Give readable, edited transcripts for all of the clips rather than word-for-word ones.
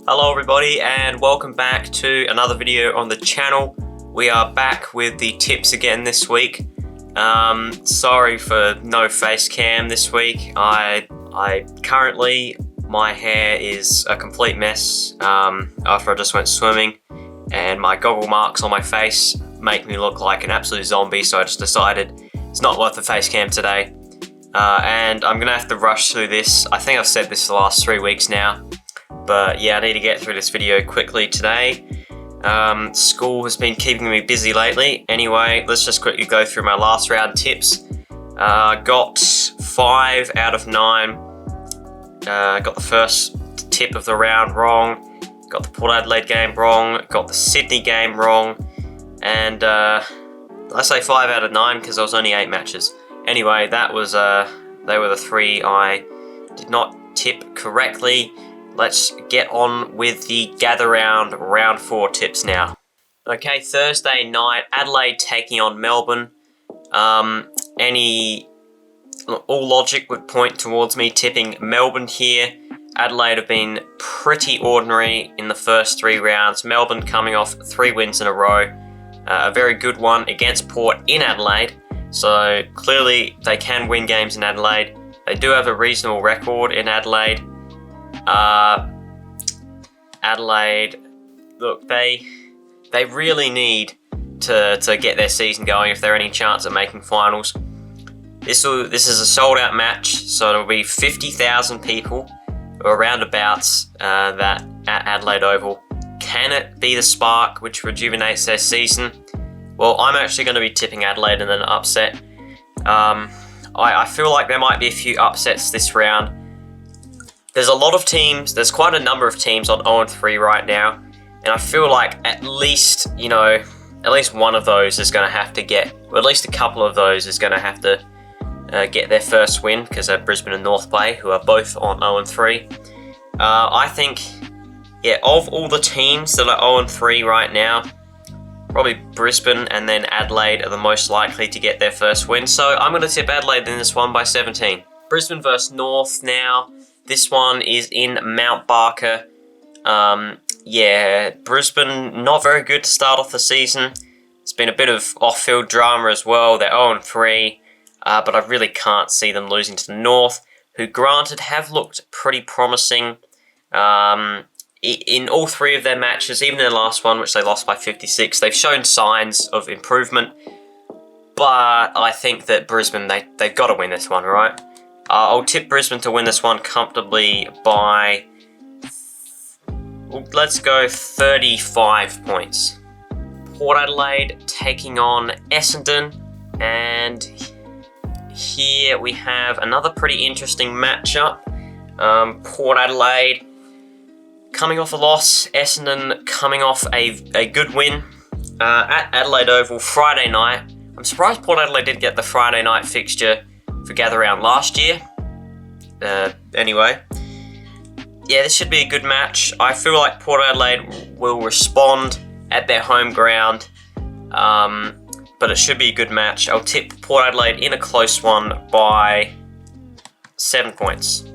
Hello everybody and welcome back to another video on the channel. We are back with the tips again this week. Sorry for no face cam this week. I currently, my hair is a complete mess after I just went swimming, and my goggle marks on my face make me look like an absolute zombie, so I just decided it's not worth the face cam today. And I'm gonna have to rush through this. I think I've said this the last 3 weeks now. But yeah, I need to get through this video quickly today. School has been keeping me busy lately. Anyway, let's just quickly go through my last round tips. Got 5 out of 9. Got the first tip of the round wrong. Got the Port Adelaide game wrong. Got the Sydney game wrong. And I say 5 out of 9 because there was only 8 matches. Anyway, that was they were the 3 I did not tip correctly. Let's get on with the gather round round 4 tips now. Okay, Thursday night, Adelaide taking on Melbourne. All logic would point towards me tipping Melbourne here. Adelaide have been pretty ordinary in the first 3 rounds. Melbourne coming off 3 wins in a row. A very good one against Port in Adelaide. So clearly they can win games in Adelaide. They do have a reasonable record in Adelaide. Adelaide, look, they really need to get their season going if they're any chance at making finals. This is a sold out match, so it'll be 50,000 people or roundabouts that at Adelaide Oval. Can it be the spark which rejuvenates their season? Well, I'm actually going to be tipping Adelaide in an upset. I feel like there might be a few upsets this round. There's a lot of teams, there's quite a number of teams on 0-3 right now, and I feel like at least one of those is going to have to get, or at least a couple of those is going to have to get their first win, because Brisbane and North Bay, who are both on 0-3. I think, yeah, of all the teams that are 0-3 right now, probably Brisbane and then Adelaide are the most likely to get their first win, so I'm going to tip Adelaide in this one by 17. Brisbane versus North now. This one is in Mount Barker. Yeah, Brisbane not very good to start off the season. It's been a bit of off-field drama as well. They're 0-3, but I really can't see them losing to the North, who granted have looked pretty promising in all 3 of their matches, even their last one, which they lost by 56. They've shown signs of improvement, but I think that Brisbane, they've got to win this one, right? I'll tip Brisbane to win this one comfortably by, let's go 35 points. Port Adelaide taking on Essendon, and here we have another pretty interesting matchup. Port Adelaide coming off a loss, Essendon coming off a good win at Adelaide Oval Friday night. I'm surprised Port Adelaide didn't get the Friday night fixture for gather round last year. Anyway, yeah, this should be a good match. I feel like Port Adelaide will respond at their home ground, but it should be a good match. I'll tip Port Adelaide in a close one by 7 points.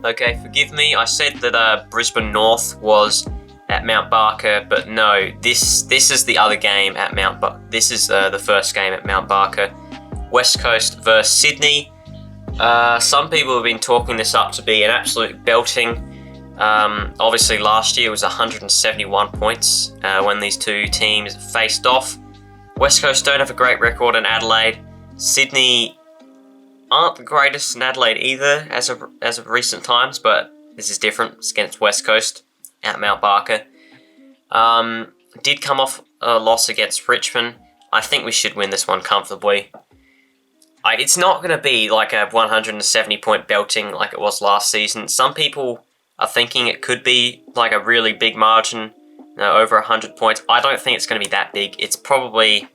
Okay, forgive me, I said that Brisbane North was at Mount Barker, but no, this is the other game at Mount Barker. This is the first game at Mount Barker. West Coast versus Sydney. Some people have been talking this up to be an absolute belting. Obviously last year was 171 points when these 2 teams faced off. West Coast don't have a great record in Adelaide. Sydney aren't the greatest in Adelaide either as of recent times, but this is different. It's against West Coast at Mount Barker. Did come off a loss against Richmond. I think we should win this one comfortably. It's not going to be like a 170-point belting like it was last season. Some people are thinking it could be like a really big margin, over 100 points. I don't think it's going to be that big. It's probably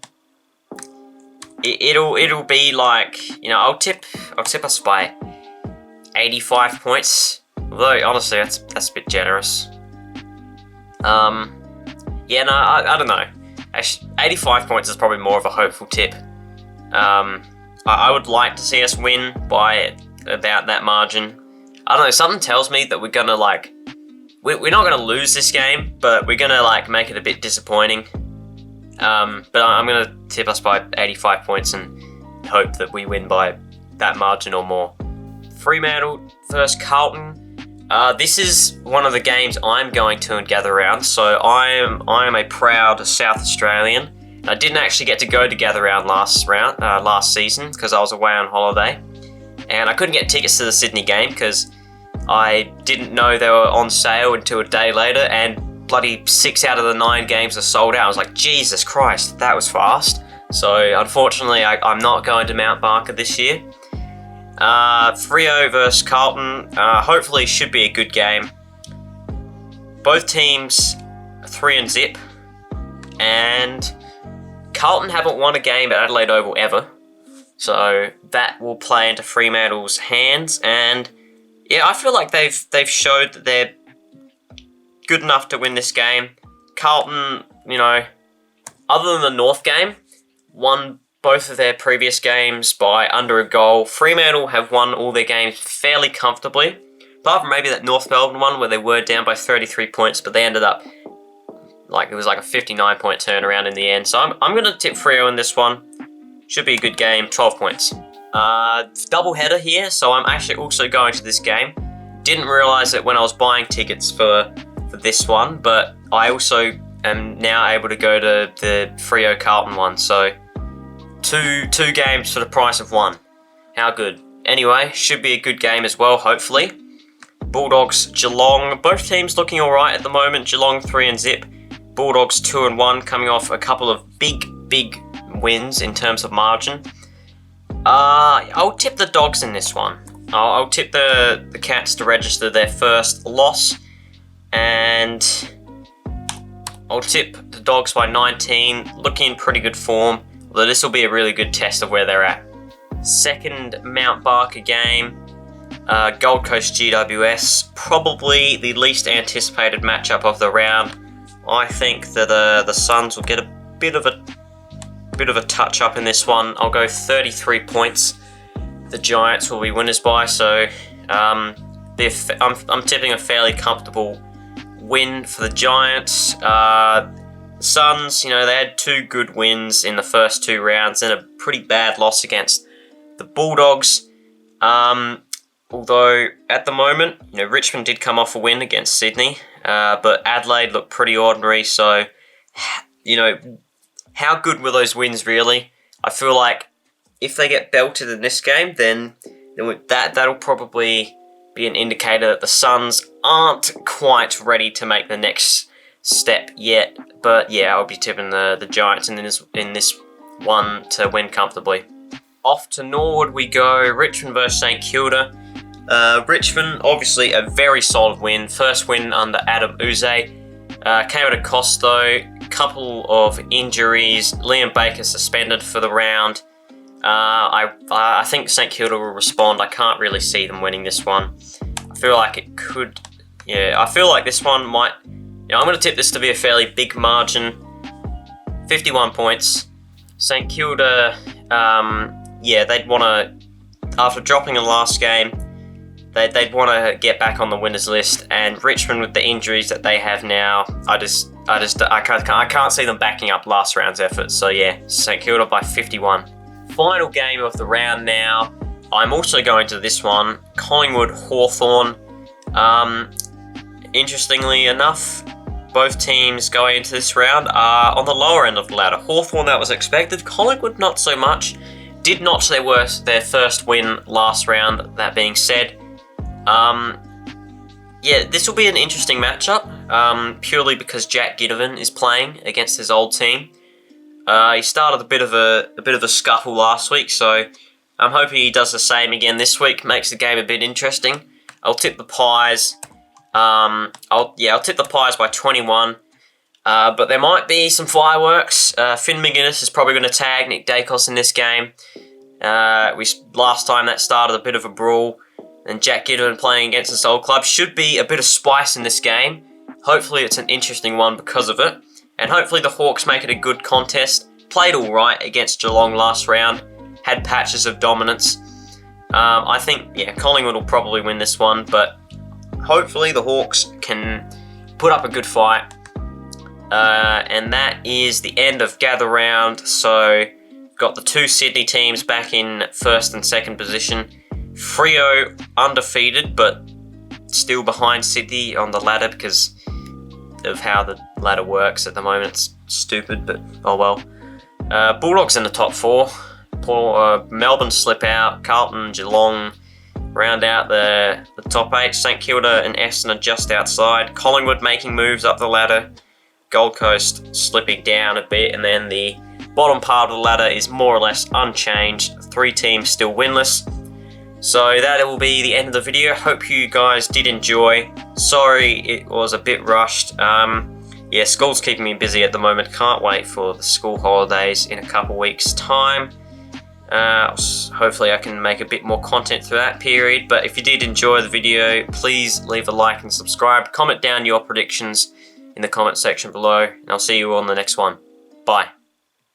it'll be like, I'll tip us by 85 points. Although honestly, that's a bit generous. Yeah, no, I don't know. Actually, 85 points is probably more of a hopeful tip. I would like to see us win by about that margin. I don't know, something tells me that we're gonna we're not going to lose this game, but we're going to like make it a bit disappointing. But I'm going to tip us by 85 points and hope that we win by that margin or more. Fremantle versus Carlton. This is one of the games I'm going to and gather round. So I am a proud South Australian. I didn't actually get to go to gather round last season because I was away on holiday, and I couldn't get tickets to the Sydney game because I didn't know they were on sale until a day later, and bloody 6 out of the 9 games are sold out. I was like, Jesus Christ, that was fast. So unfortunately, I'm not going to Mount Barker this year. Freo versus Carlton, hopefully should be a good game. Both teams 3-0, and Carlton haven't won a game at Adelaide Oval ever, so that will play into Fremantle's hands. And yeah, I feel like they've showed that they're good enough to win this game. Carlton, other than the North game, won both of their previous games by under a goal. Fremantle have won all their games fairly comfortably, apart from maybe that North Melbourne one where they were down by 33 points, but they ended up it was like a 59-point turnaround in the end. So I'm going to tip Freo in this one. Should be a good game, 12 points. Double header here, so I'm actually also going to this game. Didn't realise it when I was buying tickets for this one, but I also am now able to go to the Freo Carlton one. So two games for the price of one. How good. Anyway, should be a good game as well, hopefully. Bulldogs, Geelong. Both teams looking alright at the moment. Geelong 3-0. Bulldogs 2-1, coming off a couple of big wins in terms of margin. I'll tip the Dogs in this one. I'll tip the Cats to register their first loss, and I'll tip the Dogs by 19, looking in pretty good form, although this will be a really good test of where they're at. Second Mount Barker game, Gold Coast GWS, probably the least anticipated matchup of the round. I think that the Suns will get a bit of a touch up in this one. I'll go 33 points. The Giants will be winners by, so I'm tipping a fairly comfortable win for the Giants. Suns, they had 2 good wins in the first 2 rounds and a pretty bad loss against the Bulldogs. Although at the moment, Richmond did come off a win against Sydney, but Adelaide looked pretty ordinary. So, how good were those wins really? I feel like if they get belted in this game, then that'll probably be an indicator that the Suns aren't quite ready to make the next step yet. But yeah, I'll be tipping the Giants in this one to win comfortably. Off to Norwood we go. Richmond versus St Kilda. Richmond, obviously a very solid win. First win under Adam Uze. Came at a cost though. Couple of injuries. Liam Baker suspended for the round. I think St Kilda will respond. I can't really see them winning this one. I feel like it could. Yeah, I feel like this one might. I'm going to tip this to be a fairly big margin. 51 points. St Kilda. They'd want to. After dropping in the last game, they'd want to get back on the winners list. And Richmond, with the injuries that they have now, I can't see them backing up last round's effort. So yeah, St Kilda by 51. Final game of the round now. I'm also going to this one, Collingwood Hawthorn. Interestingly enough, both teams going into this round are on the lower end of the ladder. Hawthorn, that was expected. Collingwood, not so much. Did notch their first win last round, that being said. This will be an interesting matchup, purely because Jack Ginnivan is playing against his old team. He started a bit of a scuffle last week, so I'm hoping he does the same again this week. Makes the game a bit interesting. I'll tip the Pies. I'll tip the Pies by 21. But there might be some fireworks. Finn McGuinness is probably going to tag Nick Dacos in this game. Last time that started a bit of a brawl. And Jack Ginnivan playing against his old club. Should be a bit of spice in this game. Hopefully it's an interesting one because of it. And hopefully the Hawks make it a good contest. Played alright against Geelong last round. Had patches of dominance. I think, Collingwood will probably win this one. But hopefully the Hawks can put up a good fight. And that is the end of Gather Round. So, got the two Sydney teams back in first and second position. Freo undefeated, but still behind Sydney on the ladder because of how the ladder works at the moment. It's stupid, but oh well. Bulldogs in the top four. Melbourne slip out. Carlton, Geelong round out the top eight. St Kilda and Essendon just outside. Collingwood making moves up the ladder. Gold Coast slipping down a bit, and then the bottom part of the ladder is more or less unchanged. 3 teams still winless. So that will be the end of the video. Hope you guys did enjoy. Sorry it was a bit rushed. Yeah, school's keeping me busy at the moment. Can't wait for the school holidays in a couple weeks' time. Hopefully I can make a bit more content through that period. But if you did enjoy the video, please leave a like and subscribe. Comment down your predictions in the comment section below. And I'll see you on the next one. Bye.